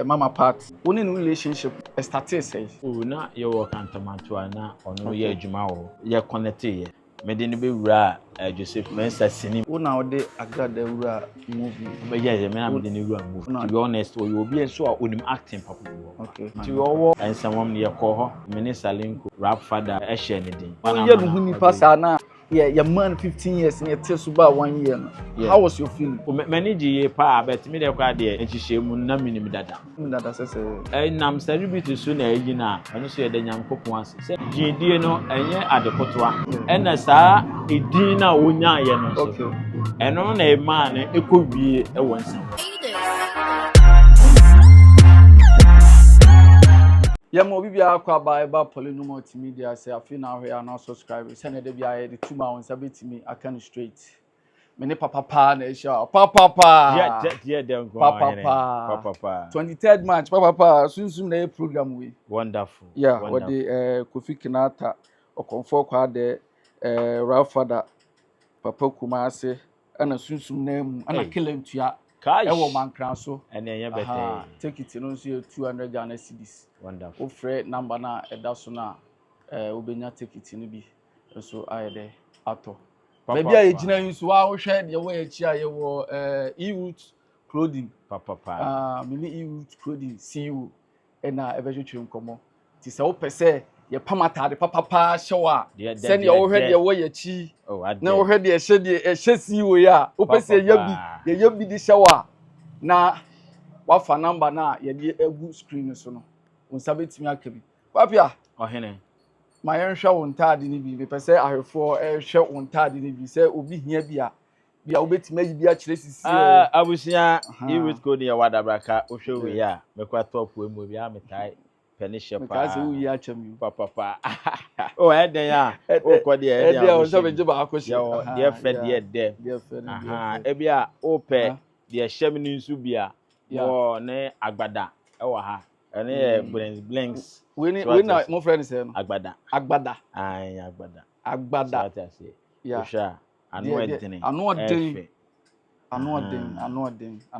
mama part. One in relationship started say. Oh, na you work antamantua na ono ye adwuma wo. Ye connect ye. Me de ne be wura Joseph Mensa sini. Wo na ode Agradaa wura movie. But yeah, me na me de ne wura movie. To be honest, you be so a onim acting papa. Okay. To your and someone ye call her Minister Linko rap father e share ne din. Oh, you no nipa sa na your man 15 years and you tell suba 1 year no. How was your feeling? Many GA pa but me de kwa de enhihye mu na minim dada. Dada say nam celebrity so na agina eno so ye de nyankopon ase. Say GD no enye adekotoa. Ena saa edin na wonya ye no so. Okay. Eno na e man ekowie e wonsa. Yamo bibia Quappiah ba Poleeno Multimedia say I feel now here and not subscribe. Send the bia the 2 months abit me I can straight. Me papa na show. Papa. Yeah, dem go. Papa. 23rd March papa soon na program we. Wonderful. Yeah, what the Kofi Kinata or comfort kwa de Ralph father Papa Kumase and soon name and I kill him to ya. Ewo mankran so and then better take it no so 200 Ghana cedis. Wonderful. O frɛ number na eda so na obenya take it no bi so aye de ato. Baby a yegina yin so wa wo hwɛ de wo echi aye wo e-root clothing papa mini e-root clothing CEO na ebetwetwe nkomo ti sɛ wo pɛsɛ ye pamatade papa hyewa sɛ ne wo hwɛ de wo yechi na wo hwɛ de ehye de ehye CEO ya wo pɛsɛ ye bi de hyewa na wafa number na ye de egu screen so no unsa betimi akabi Quappiah ohene ma yenhwe wo ntade ni bi me pese ahwefo ehwe wo ntade ni bi se obi hia bia wo betimi ayi bi a kire sisi abusia e-root code ya wadabraka ohwe we ya mekwa top we mu bia metai peni shepa ka se wo yi acham papa o eden ya o ko de eden ya o so beje ba akoshi yo de fe de e bia o pe de hyem ni nsu bia wo ne agbada e wa ha ene blinks we na mo friend say no agbada ai agbada yeah sure anu edin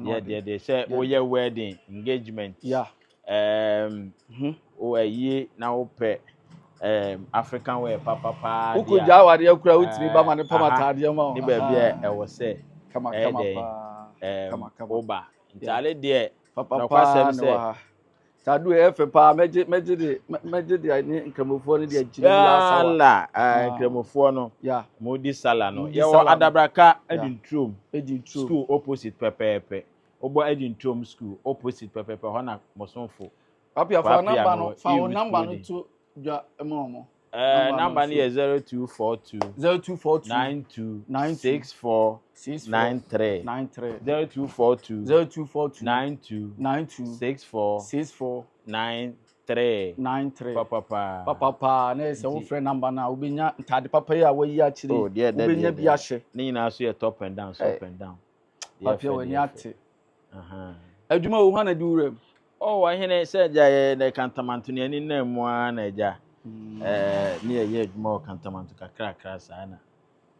yeah say wo ye wedding engagement yeah o aye na wo pe African wear papa uko jawari akura utimi ba ma ne pamatade ma ni ba bia e wo say kama oba ntale de papa no Tadu efe pa meje de ni nkramofo ni de agire ya sawa nkramofo no modi sala no ye wo adabraka edintrom school opposite pepepe obo edintrom school opposite pepepe ho na mosonfo Quappiah fa number no to dwa emomo number ni 0242 92 64 93 0242 92 64 93 papa na ese wo frɛ number na obenya ntade papa ya wayi a kire obenya bi ahye ni nyina so ye top and down Quappiah wani ate adwuma wo hana di wuram ahene se ja ye na kantamanto ne ani na mu na eja ni ye adwuma o kantamanto kakra sana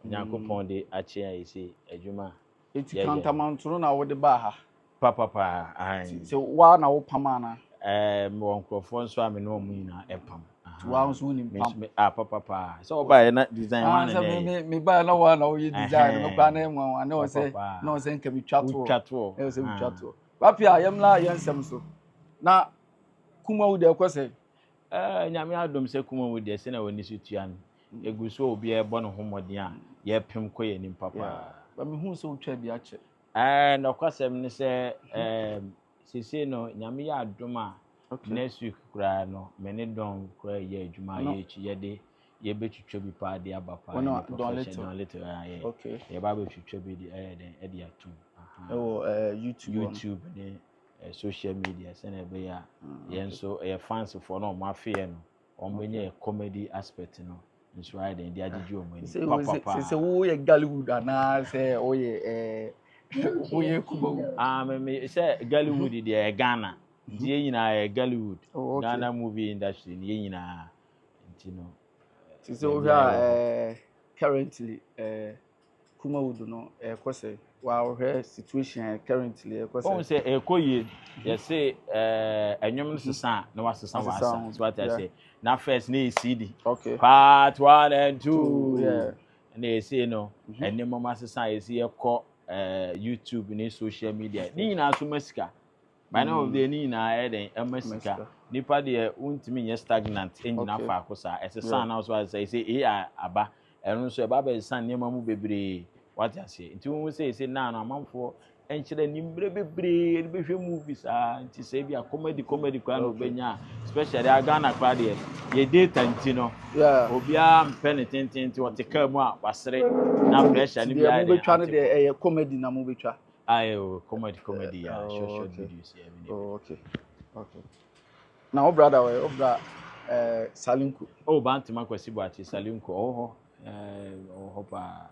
Nyankopon de ache ayisi adwuma eti kantamanto na wo de ba ha papa ai se wa na wo pama na mo nkrofo nso ame no mu nyina epam wa nso ni pam papa so ba ye na design one na me ba na wa na wo ye design no kwa na enwa na wo se nka bi twato e se bi twato Quappiah yemla yensem so na Kumawood ekose nyame adom se Kumawood de se na woni sutua no eguso obi e bo no homodin a ye pem koye nim papa ba me hu so twa bi ache no kwasem ni se sisi no nyame ya adom a next week kura no me ne don kura ye adwuma ye chi ye de ye betwitwa bi pa de abapa no don little okay ye ba betwitwa bi de e de atum YouTube ne social media sene be ya yenso fans for no mafia no omenye comedy aspect no nso ai den dia agiju omani papa se wo ye Gollywood ana se o ye Kumawood me se Gollywood de Ghana die nyina Gollywood Ghana movie industry ne nyina ntino se o currently Kumawood no kwose wow her situation currently because oh say ekoye you say enyom sesa na wasesa wasa so what I say na first na CD okay part 1 and 2 yeah na you say no enem mama sesa you see ekọ YouTube ni social media ni na so masika by now of the ni na eden masika nipa de untimi ye stagnant enyina fa akosa esesa na so say AI aba eno so e ba be san nema mu bebre what I say nti won say na na amanfo enchire nimbre bebre be hwe movies nti say bia comedy kwa no benya especially Ghana kwa de ye data nti no obia mpene tenten nti wote mu a wasere na pressure ni bia de betwa no de comedy na mu betwa ayo comedy ya short videos ya okay na o brother we o bra Salinku oh bantima kwesi buachi Salinku oho pa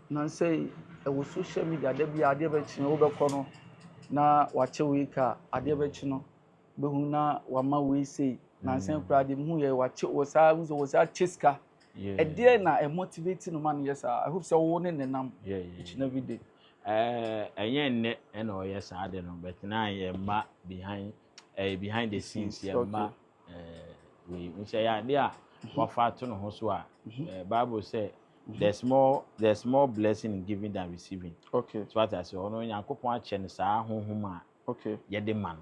na say e social media de bia ade be chi wo be kono na wache we ka ade be chi no be hu na wama we say na sen kura de hu ye wache wo sa chiska e de na e motivate no man yes I hope so wo ne nenam each every day enye nne na o yes ade no but na ye ma behind the scenes ye ma we say ya de a wafa to no ho so a Bible say there's more blessing in giving than receiving. Okay. So what I say, ono Nyankopon a che ne saa honhom a okay ye de man.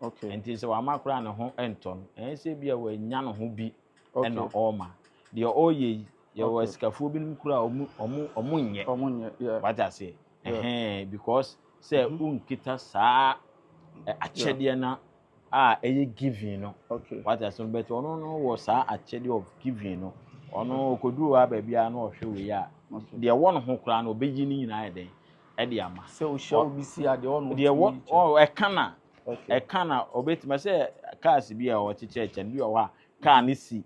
Okay. Enti se wa makra ne ho enton. Se bia wa nya ne ho bi e no oma. De oye ye wa sikafuo bi nkura omu nye. Yeah. What I say. Because say unkita saa achede na eye giving no. Okay. What I say but ono no was saa achede of giving no. Ono okodu wa ba bia na ohwe we ya de won ho kra na obeji ni nyina eden e de ama se o hwe obi si ade ono de won e kana obetima se cars bia o chicheche bi o wa car ni si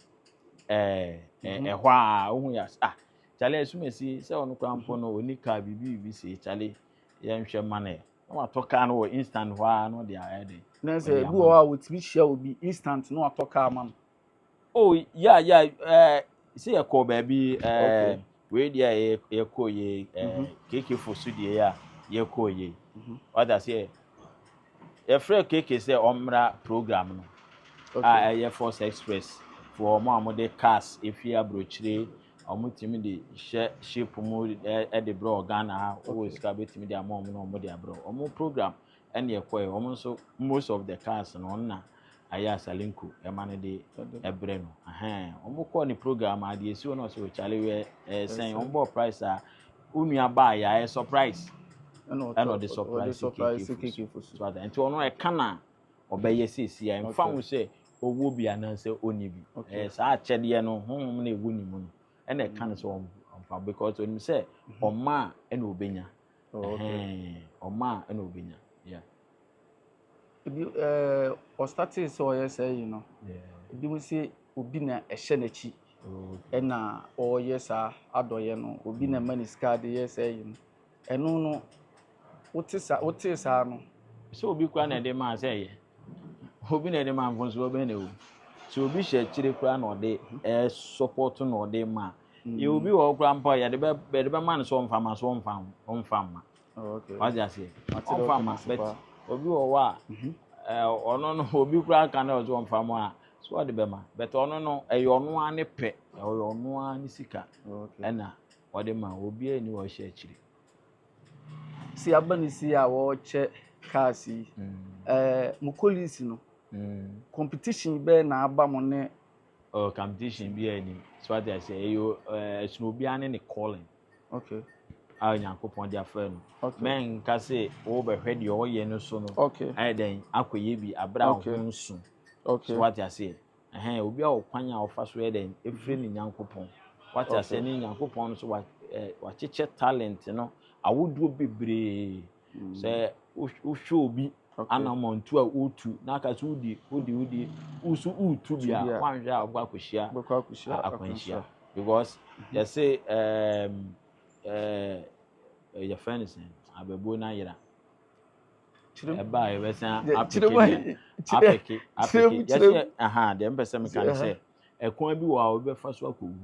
hwa ohun ya chale esumesi se ono kra mpo no oni car bibi si chale ye nhwe mane na watoka na wo instant hwa no de eden na se bi o wa wotimi hia obi instant no watoka ama oh yeah see a call baby we dia ye ko ye keke for studio ya ye ko ye what I say e free keke say omra program no ye Force Express for mo amode cars if you abrochire omutimi de ship mu e de bro Ghana ha o sika betimi de amom no mo de abro omo program and ye ko ye omo so most of the cars no na aya Salinku emane de ebre no omo ko ni program ade esi wona so chale we sen ombo price a unua ba ya surprise eno the surprise keke so that enti ono e kana obeye sisi ya mfa hu se owo bi ananse oni bi sa achede no honhom na ewu ni mu no ena e kana so omfa because oni se oma ena obenya oma ena obenya yeah o started so yes you know ebi mo say obi na ehye na chi na o yes adoye no obi na manis card yes you know eno no wote sa no so obi kwa na de ma say ye obi na de ma mfonso obi na o so obi hye chire kwa na ode support na ode ma ye obi wo kwa mpa ya de be man so mfa ma okay what you say mfa ma but obi wo wa ono no obi kura kan na ozo mfa mo a so ode be ma but ono no ono ane pe ono ane sika na ode ma obi ani wo hye chire si abani si a wo che kasi mukolisi no competition be na aba mo ne competition bi ani so what I say you obi ane ne calling okay Nyankopon dia fa no men ka se wo be hwe de o ye no so no den akoye bi abra ho nsu so what I say obi a okwan a ofa so den efre ni Nyankopon what I say ni Nyankopon so wa cheche talent no awoduo bebre se wo hwe obi anamontu a utu na aka so udi usu utu bia kwanhwe a ogba akohia akwanhia because they say your friend is abebo na yira eba e besan apeke yes dem pese me kan say ekwan bi wo a obefa so akowu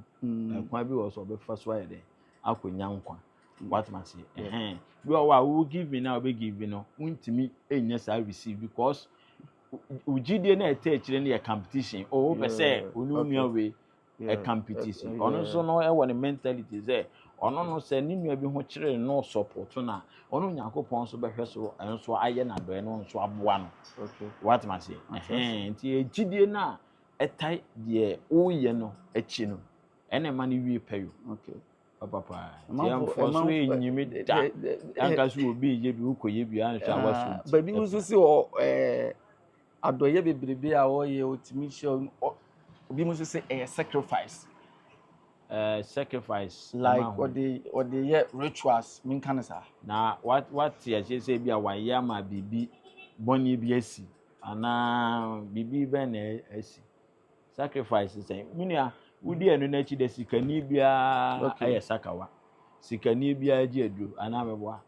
ekwan bi wo so obefa so ayede akonya nkwa What must say? You are who give me now, be give me no. Untimi, yes, I receive because Ujidi na attach any a competition. Oh, per se, ununia way a competition. Also, no, I want a mentality there. Ono no say ni nua bi ho kire no support na ono Nyankopon so behwe so enso aye na do no nso aboa no. Okay. What must say? Nti ejidie na etai de o ye no echi no. Ene ma ni wie payo. Okay. Papa. Yam for so enyimi da. Anka so obi ye bi ukoye bi an hwa waso. Ba bi uso se o adoye bebrebe a o ye otimi show obi muso se sacrifice. Sacrifice like or the rituals mean can say na what ya say bia wan ya ma bibi boni bi asi ana bibi be na asi sacrifice say munia wudi enu na chi de sikani bia aye sakawa sikani bia ji edu ana beboa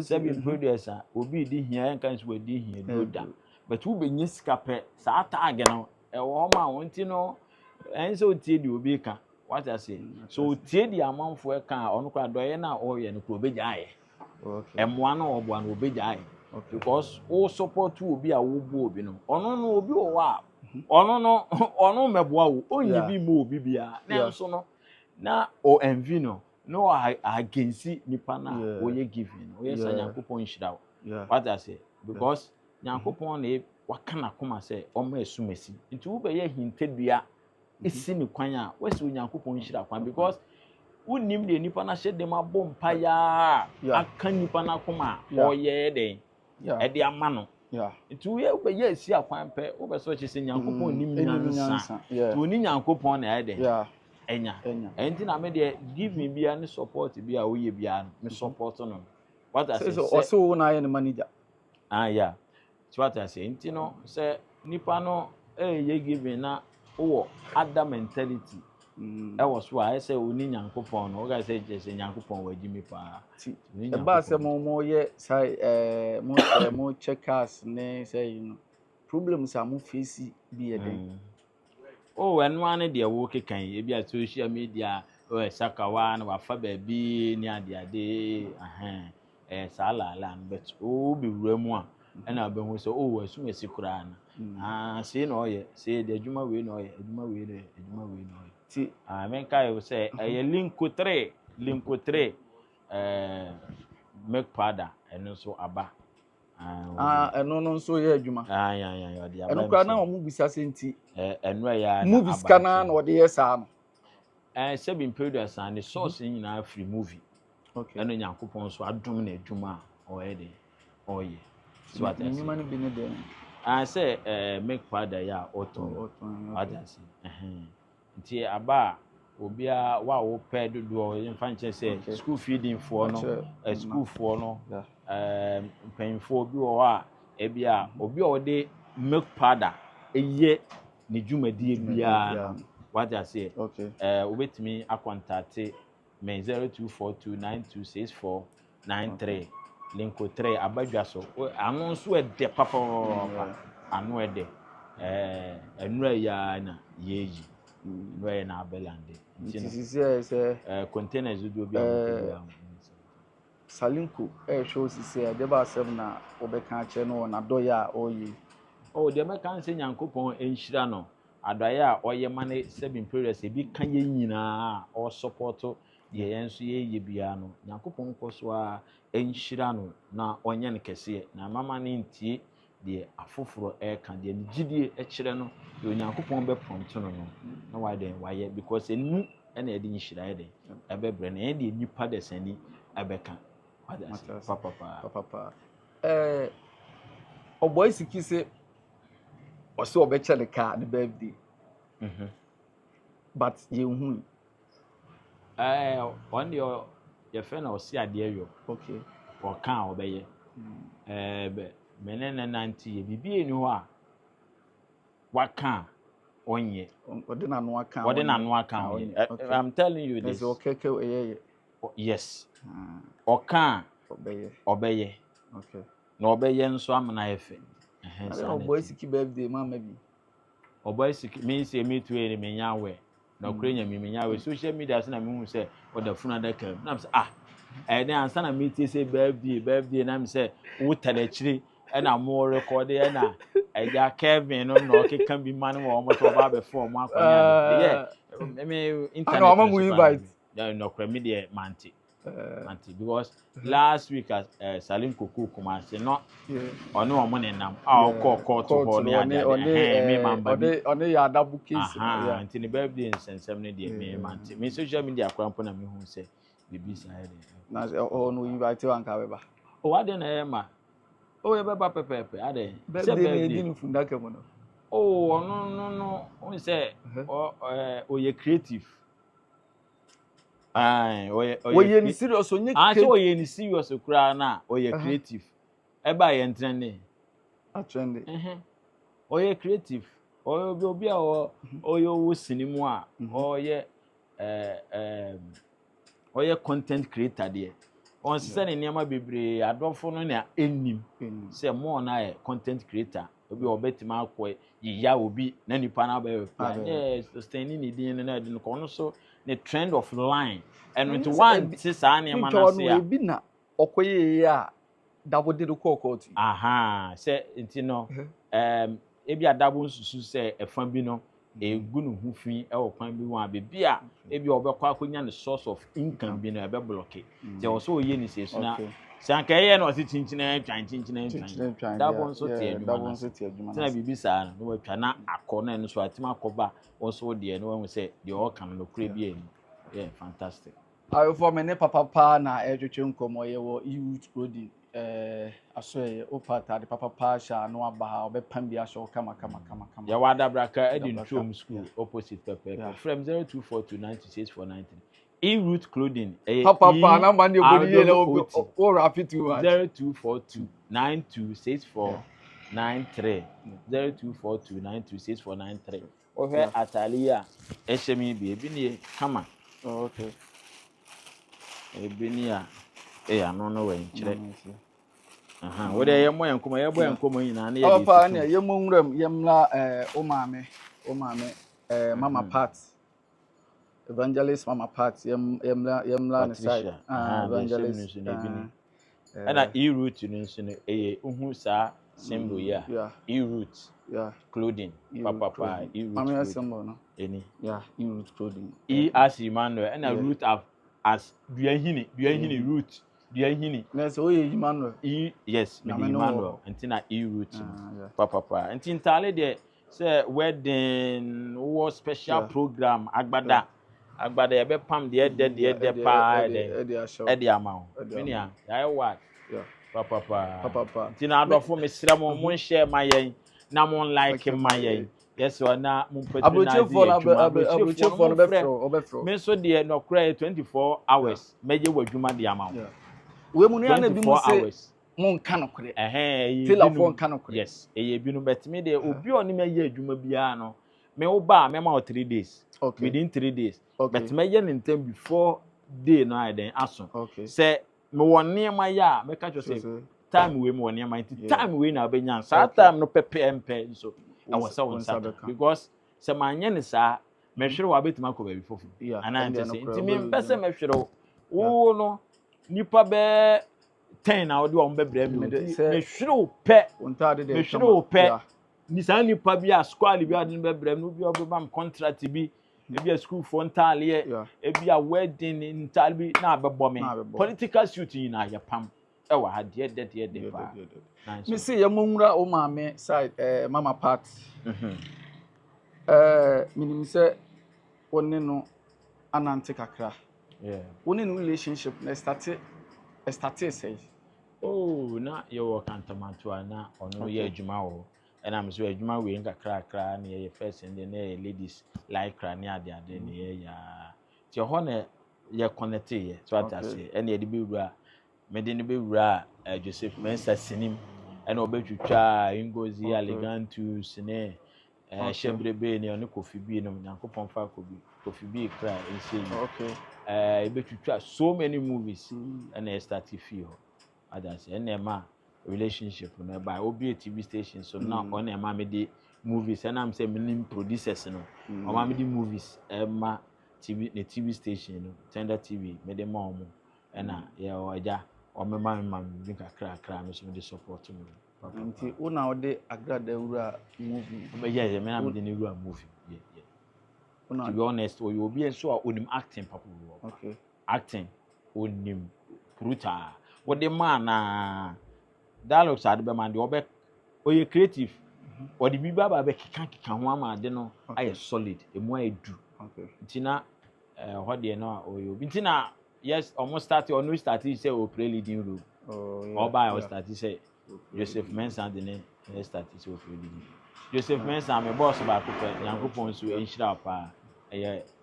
sebi producer obi di hia en kan so di hia edu da but wo be nyi sika pe sa tag no e wo ma wonti no en so tie di obi ka. What I say? So, tie the amount for a car on Quappiah or you know, be jay. Okay. And one or one will be jay. Because all support will be a wood, you know. Or no, be a wow. Or no, me wow. Only be more, bibia. Now, so no. Now, or envino. No, I can see Nipana or ye giving. Yes, I am coupon shit out. What I say? Because Yankopon, what can I come and say? Or me sumesi. It will be a hinted be a. Isi ni kwanya wesi Onyankopon hira kwan because unim de nipa na hye dem abom paya aka nipa na koma oye den e de ama no nti we be esi akwan pe wo be so chese Nyankopon nim nyansa to ni Nyankopon na e de enya enti na me de give me bia ni support bia wo ye bia no me support no what I say so also na ye ni manager so what I say enti no say nipa no ye give na oh, other mentality. I was why I say we need Nyankopon. No guys say just Nyankopon we give me pa. The boss say more ye say more checkers ne say you know problems are more face be a day. Oh, and one dey work kan e be social media o sakawa na wa fa baby ni ade sala land but o be wuramu a na be hu say oh asum esikura na say no ye say the adwuma we no ye adwuma we no ti men kai we say linko 3 make powder eno so aba eno no so ye adwuma ya de aba eno kra na omu bisa senti eno ya movie scanner na ode ye sa no seven producer and the source nyina free movie okay eno Nyankopon so adom na adwuma o ye de o ye so at ni man bi ne de I say make powder ya auto agency nti aba obia wa wo pay dodo in fanche say school feeding for no school for no paying for bi wo a e bia obi o de make powder eye ni dwumadi bia what I say okay obetimi contact me 0242926493 linko 3 abadwa so anu so e de papa anu e de enura ya na yeji no na abelande say containers do bi am salinko show say de ba asem na obeka ache no na doya oyi de me kan se Nyankopon enhira no adoya a oye mane seven periods e bi kan ye nyina o support ye yenso ye bia no Nyankopon koso a enhira no na onye ne kese na mama ne ntie de afoforo kan de gidie kire no de Nyankopon be prompt no na why den why because enu na e de nhira ye de e be bre na e de nipa de sani abeka papa boy sikise oso obeche the car the birthday but you hu on your friend or see ade yo okay or kan obeye menene nanti ye bibi eni ho a waka onye ode na no aka onye I'm telling you this okay yes oka obeye okay na obeye nso amana efe boy siki birthday mama bi boy siki me say me to ene menya we na okrenya me menya we social media so na me hu say oda funa da kam na say and then answer me say birthday and I'm say wo telechiri and I'm more recording and I Kevin no can be man or almost about before Mark. Yeah, I mean internet. I know invite. No media manti. Because last week Salim Kuku Kumasi no or no money nam our call to me on the double case until the birthday and 7 days me manti. Me social media crampon and me who say the side. Oh no invite you and Kaweba. Oh I didn't ma. Oh you pepe I didn't. Birthday fundaka mono. Oh no we say oh you creative. Aye, oye ni serious onye so oye ni serious kura na oye creative. Eba ye trending. A trending. Oye creative. Obi a oye wo sinimu a oye content creator there. On say ne niam bebre adofo no na enim. Say more na content creator. Obi obetima akọ yiya obi na nipa na ba standing ni din na din ko no so the trend of line and with one sister and man say bi na okoye ya dabo de ko court say ntino ebi adabo nsusu say efan bi no egu no hu fi e wo kwan bi wan be a ebi obekwa akonya ne source of income bi no ebe block je wo so oye ni se so na sanka ye na o si chinchina twan dabo nso tie adwuma na bibi sa no watwa na akọ na no so atima akọba also de no wan say the all can no kure bi ani yeah fantastic I for me ne papa na etwetwe nkomo ye wo youth clothing aso opata de papa sha no aba ha obepam bi aso kama ya wada braka edintrom school opposite pepe from 0242966493 E-Root Clothing. Papa, number you go here or rapid to 0242926493. 0242926493. Okay, Atalia. HME baby ni come. Oh, okay. Ebinia. I no know when chire. What dey yemo yankomo yankomo nyina na ye. Papa na yemo nwram yemla o maame mama Pat. Evangelist Mama Pat yemla ne side evangelist and E-Root nso no uhu sa symbol ya E-Root Clothing papa E-Root mama symbol no any E-Root Clothing E as Emmanuel and root as duahini root duahini na so oye Emmanuel yes me Emmanuel ntina E-Root papa ntintale de say wedding or special program agbada ebe pam de pa de amount menia ya what papa ntina adofo mesira mo share my yen na mo like my yen yes or na mo patronize abrochefo no befro me so de no cry 24 hours meje wadwuma de amount we mu no na bi mo say mo nka no kore telefone nka no kore yes binu bet me de obi oni me ye adwuma bia no me wo ba me ma 3 days within 3 days but me ye ntem before day no I then aso say me won niam ya me ka say time we me won niam time we na benya sa time no pepe so I was so because say manye ne sa me hwere wa betima ko ba bifofu ana nte say ntimi mpese me hwere wo no nipa be 10 na odi o mbebre me hwere pe me hwere pe ni sa nipa bi a squad bi adi mbebre no bi obam contract bi ebi a school for ntale ebi a wedding ntale bi na abebo me political suit na ya pam e wa ha de pa me see ya monwura o maame side mama Pat minim say wonne no anante kakra wonne no relationship na start say oh na you kantamanto na ono ye adwuma wo and I'm so adwuma we nkakra na ye first and then ladies like crane ade na ye ya ti ho na ye connect ye so atase and ye de be wura me de ne be wura Joseph Mensa sinim and obetwitwa Ngozi Elegantus ne shebrebe ne ono Kofi bi no Nyankopon fa Kofi bi kra ense ebetwitwa so many movies and I start to feel others and ma relationship no by obi TV station so now on e ma me di movies and I'm say me producers no o ma me di movies ma TV station no Tender TV me de ma omo ɛna yɛ ɔgya ɔmema bi kakra me so me de support me nti una ode Agradaa wura movie yeah me na me de ne wura movie to be honest or you be so onim acting papa okay acting onim brutal what the man na dialogues ade be man de obe oye creative or the biba ba be keka ho ama de no aye solid emu ayedu okay ntina what de no oyo ntina yes almost start or no start say o play leading role oba o start say Joseph Mensah de ne start say o play leading Joseph Mensah me boss ba ko pe Yankopon so enhira pa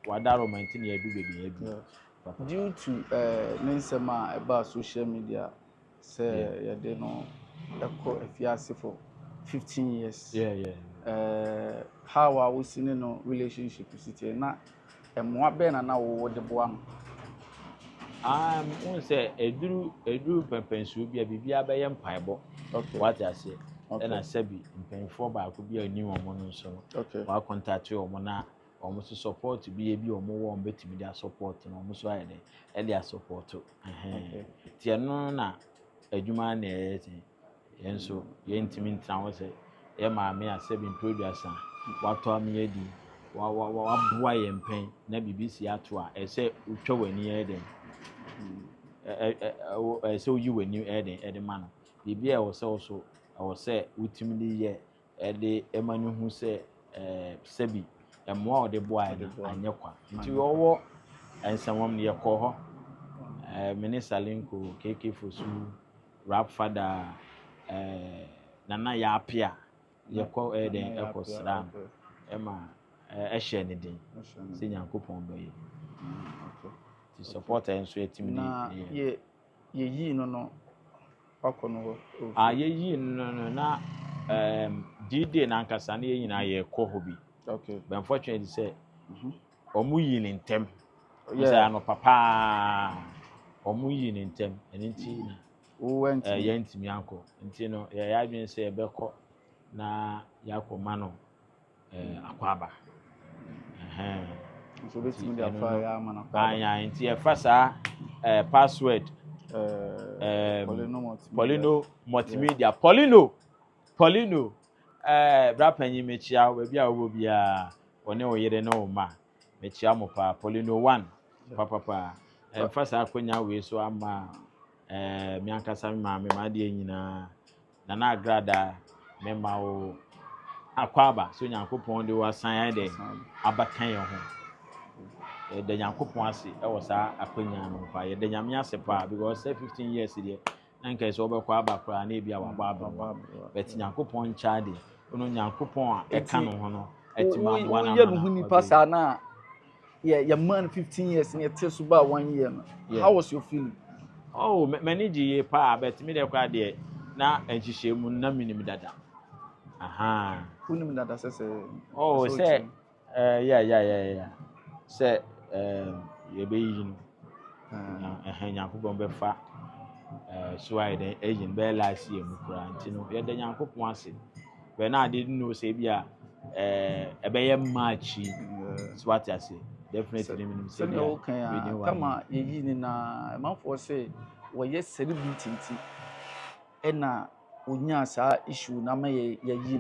wada romantic na edu baby edu due to nensema about social media say you dey no eko afiase for 15 years how are we seeing no relationship city na emoa be na wo de boa no won say eduru pempensu bia be ye mpaebo okay what I say na sabi mpenfo ba ko bia ni omo no so wa contact omo na omo so support bi omo wo betimi dia support na omo so ayede e dia support ti no na adwuma na yenso ye ntimi ntra wo se ye ma me asabi producer wato am ye di wa boa ye mpen na BBC ato a e se utwa wani ye den se uyi wani e de man bibia wo se so wo se utimi di ye e de emanu hu se sabi emoa o de boa anye kwa nti wo ensamom ne yekọ ho minister linko KK Fosu rap father Nana Agradaa yekọ den ekosram ema ehye ne din se Yankopon baye ti support enso etimi ye yi no wakono ye yi no na dide na nkasa na ye nyina ye kọ hobi okay but unfortunately say omu yi ne ntem say no papa omu yi ne ntem enti na ye ntimi anko enti no ya adwen say ebekọ na yakoma no akwaba so betimi dia fa ya mana anya enti e fa sa password Poleeno Multimedia Poleeno bra panyi mechia we bia wo bia one oyere na o ma mechia mo pa Poleeno 1 papa fa sa akonya we so ama mi ankasa ma de nyina Nana Agradaa memma o akwaba so Yankopon de wasan ya de abakan ye ho de Yankopon ase e wo sa akonya no pa ye de nyame ase pa because 15 years there nanka so obekwa abakra na ebia waba but Yankopon chade ono Yankopon a eka no ho no etima bua na ye no huni pasa na ye man 15 years na te so ba 1 year no how was your feeling oh manage pa but me de kwa de na enhihye mu na minim dada unim dada say oh say yeah say ye be yi no Yankopon be fa so I den agent be last year mu kura ntino ye de Yankopon ase be na ade no say bia e be ye match so what I say definitely minimum say kama ye yi ni na manfo say wo ye celebrity nti e na onya sa issue na ma ye yi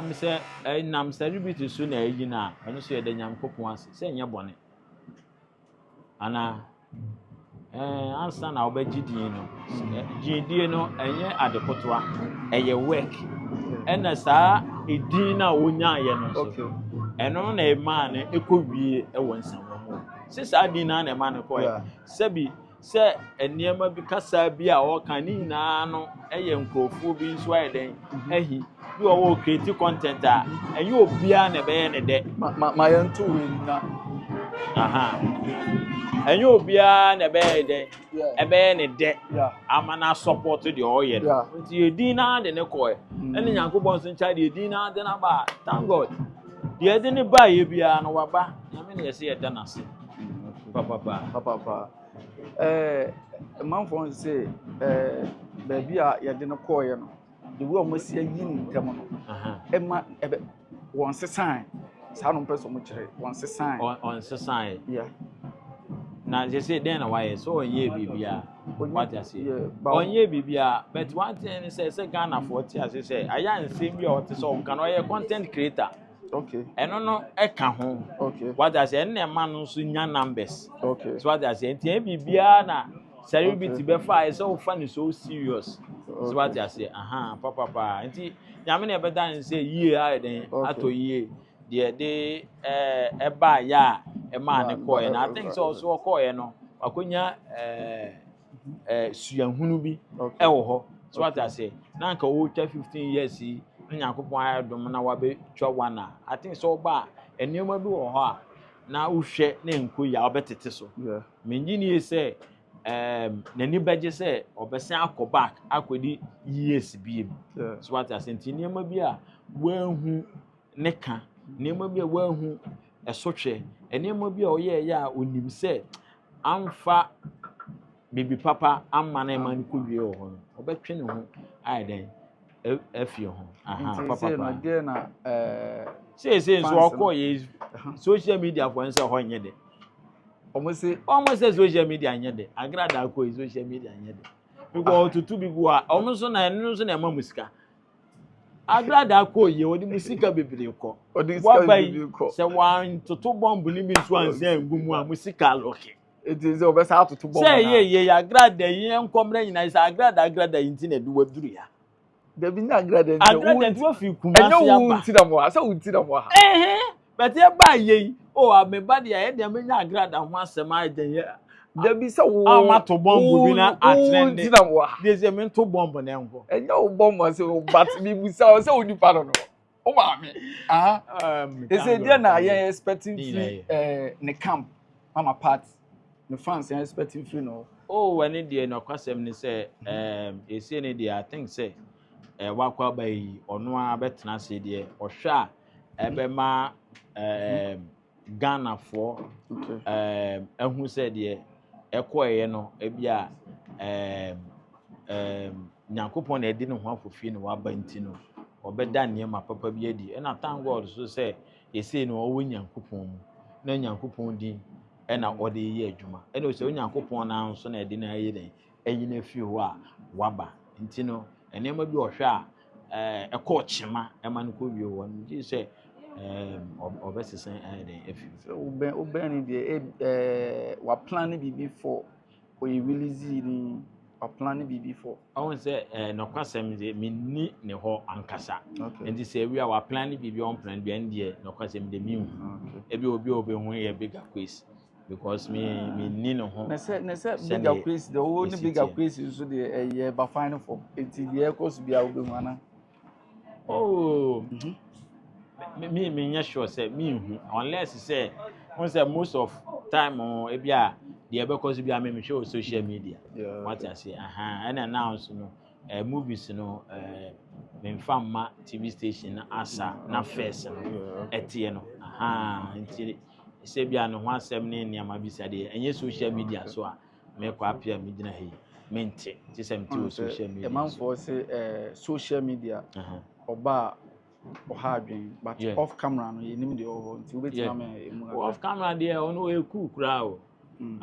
me say nam celebrity so na yi na eno so ye de Yankopon ase say nya bone ana ansa na obegidie no gidie no enye adekotoa eye work ena saa edin na onya ye no so eno na e man ekowie e wonsanwo mo se saa din na e man ko sebi se eniema bi kasa bi a o kan ni na no eye nkrofo bi nso ayeden ahi bi o wo create content a enye obia na be ye ne de ma yantu na enye obia na be de ebe ne de amana support the oye nti edin na de ne koe ene Yankopon so ncha de edin na de na ba thank God de ede ne ba ye bia no waba na me ne yesi ye da na se papa manfo say baby a ye de no koe no the way o masi yi ntem no ema ebe won sesan sa no person mo kire won sesan on sesan na je say then na why so onye bibia what you say onye bibia but one thing is say Ghana for ti as say aya nsem bi o te so kan o content creator okay eno no e ka ho okay what you say na ma no so nya numbers okay so what you say ntia bibia na celebrity be fa so fa ni so serious so what you say papa nti nyame na be dan say yie a den ato yie de ba ya e ma ne ko na I think so ko no akonya suahunu bi e wo ho so what I say na nka wo twa 15 years yi Nyankopon ayedom na wabe twa wana I think so ba enema bi wo ho a na uhwe na enko ya obetete so menyi say nani beje say obesan akoback akodi years bi so what I say enema bi a wanhu ne ka enema bi a wanhu esotwe enema bi a oye ya onim say amfa bibi papa amma na man ko wie ho obetwe ne ho ai den afie ho papa na de na say so okọ ye social media for nse ho nye de omo say social media nye de Agradaa ko social media nye de because tutu bi go a omo so na enu so na ma musika Agradaa ko ye odi musika bebere ko se wan tutu bomb ni bi so anse ngumu a musika loke it is over sa to bomb say ye Agradaa ye enkomre nyina is Agradaa yinti na du waduru ya there be na Agradaa nti wa fi Kumasi ya ba unti da mo asa unti da mo ha but ye ba ye o ameba de ye de menya Agradaa ho asem a de ye there be say wo amato bomb bi na atrend unti da mo ha de se me to bomb na enko enye wo bomb say but me busa say oni pa no o ma me they say there na ye expecting free ne camp mama part the fans are expecting free no when the no kwasem ni say ese ni dey I think say wakwa bai ono a betena se dey ohwa ebe ma Ghana for ehu say dey ekoye no ebia Nyankopon na edi ne ho afofie ne waba ntino obeda niema papa bi edi na thank God so say ese no owo Nyankopon mu na Nyankopon din na ode ye adwuma o se Onyankopon na nso na ede na aye den eyi na fi ho a waba ntino enema bi ohwa a ekọ chima ema no ko wie wo nti se obesesen aye den afi so oben ni de wa plan bibi for o release ni wa plan bibi for I won say no kwasem de minni ne ho ankasa nti se wi a wa plan bibi on plan bi ande no kwasem de mi hu ebi obi hu ye bigger quiz because me ni no ho na say bigger quiz the only bigger quiz so the ye ba final for enti the course bi a obi hu ana me nya sure say me hu unless say won say most of time ebi a the because bi a me show social media what I say and announce no movies no me famma TV station asa na first no etie no nti se bia no ho asem ne niam abisade enye social media so a me Quappiah me gina he mente ti sem ti social media e man for say social media oba oha adwen but off camera no ye nim de o nti obetima me off camera de ono e cool kra o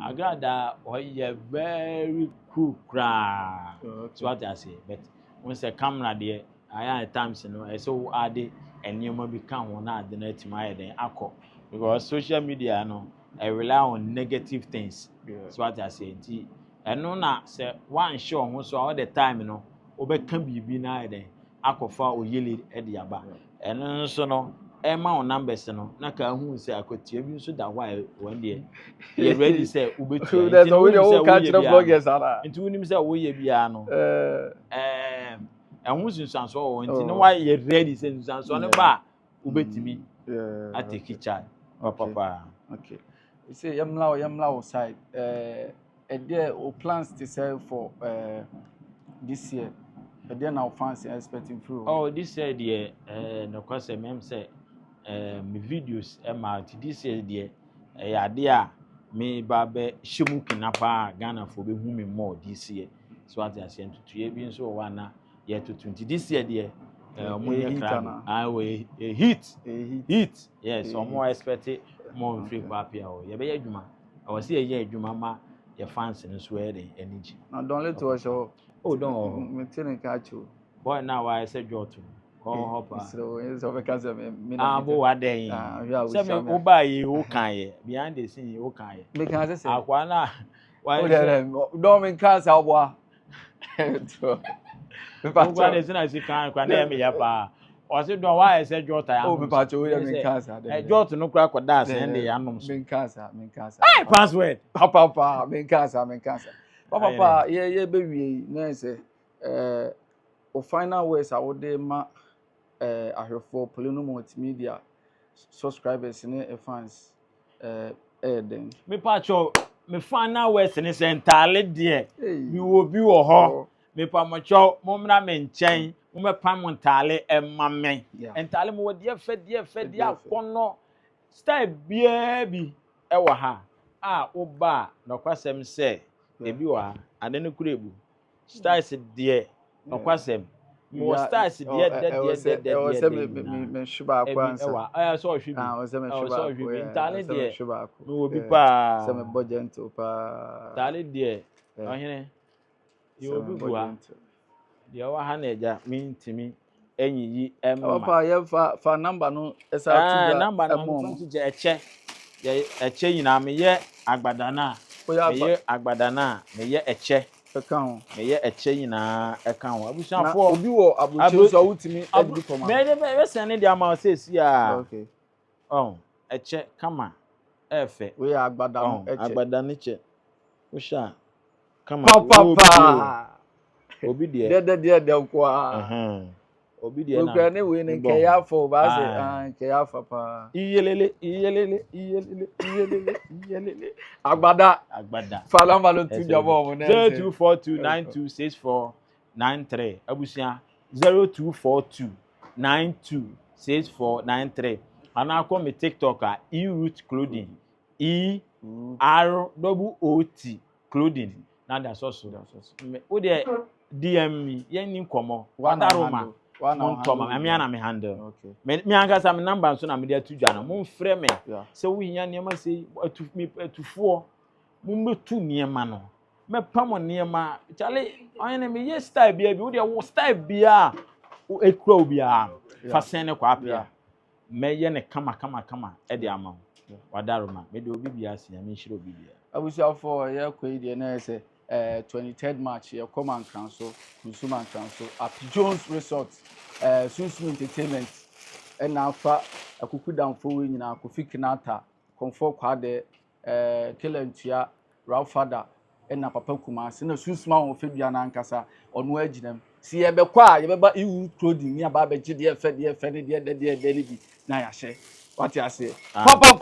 Agradaa oye very cool kra so what I say but when say camera de aya times no e so ade enema bi kan ho na ade na atima aye den akọ because social media no I rely on negative things so what I say nti eno na say one show ho so all the time no obeka bibi na aye den akofa oyele e de aba eno nso no ema on numbers no na ka hu say akotie bi nso da why one day you ready say ubetu that's how we catch the bloggers ara nti unim say wo ye bia no ehun sunsanso o nti no why you ready say sunsanso ne ba ubetimi ateki charge papa okay you say yamla side there o plans to sell for this year there now fans expecting through this year there no cause mem say me videos ma this year there ya de a me ba be hyimu kinapa Ghana for be hu me more this year so what I say to ye bi nso wa na year to 20 this year there hit yes so more expect more free Quappiah o ye be adwuma I see a year Jumama, your fans in Sweden energy. Now don't let to us show. Oh, don't maintain catch you. Boy, now I said Jotu. Oh, so it's over because of me. Ah, boy, what day? Some Oba, you can behind the scene, you can. Because I say, Aquana, why don't mean cars out. What is nice? You can't name me up. Or say, do why I said Jota? Oh, me patch away in casa. Jota no crack or dance and the animals. Min casa. Hey, password. Papa, min casa. Papa, yeah, baby. No, say, o final words I would ma I have for Poleeno Multimedia subscribers and fans. Then. Me patcho, me final words and it's entirely dear. You will be a ho. Me pamacho, Momra Menchain. Me pamontale and mammy, and tell him what dear fed, kono style baby, ewaha. Ah, oba, no kwasem say, baby wa, and then a crib. Styles dear, no kwasem. More styles dear, me shuba. I saw you. I was a shuba. Talent dear, we will be some budget to pa. Talent dear, you will be good. The other hand, mean to me, any ye, Papa, you have for number no, as a number a check, a chain, I may yet Agbadana, Agbadana, may yet a check account, may yet a chain account. I wish I for you, I will show to me. Maybe send the amount says, yeah, okay. Oh, a check, come on, F. We are Agbadana, we shall come on, Papa. Obedient. Dear, Obedient. We can win in Kaya for Bass and Kaya for Pa. Agbada. Falamba to your woman. 0242926493. Abusia 0242926493. And I call me TikToker E-Root Clothing. E-R-O-O-T Clothing. Now that's also. Oh, there. DM me, yen komo. Wadaroma. Montoma, me ana me handle. Okay. Me anga some number so na me dey tuja na. Mon frɛ me. So we nya niema say atufuo. Mon betu niema no. Me pam niema. Chale, onye me ye style bia bi, wo dey wo style bia. Wo ekura obia. Fa sen ne Quappiah. Me ye ne kama e dey ama. Wadaroma. Me dey obi bia se, me nhire obi bia. Abusia for ye kwai dey na say 23rd March, your Command Council, Consumer Council, at Jones Resort, Susu Entertainment, and now for a cookie down for winning our Kofi Kinata, Comfort Quade, Kilentia, Ralph Father, and a Papa Kumas, and a Susma of Fabian Ancasa on wedge them. See a bequa, you remember you clothing near Babaji, dear Fed, dear Daily, Naya say. What you say? Papa,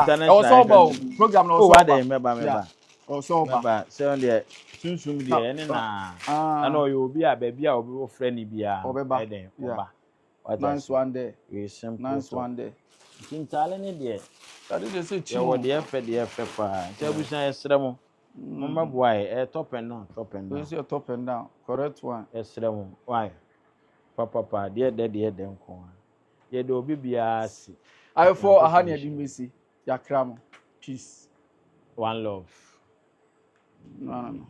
I was all program, no, what they remember. Oh, so bad. So there, soon there, and I know you will be a baby or friendly beer. Nice one day. Nice one day. In Thailand, dear. That is a chill. What the effort, the effort. Tell me, Sremo. Mama, why? Top and down, top and down. Your top and down. Correct one. Sremo. Why? Papa, dear, dear, them corn. Ye do be a see. I for a honey, you may see. Yakram. Peace. One love. No.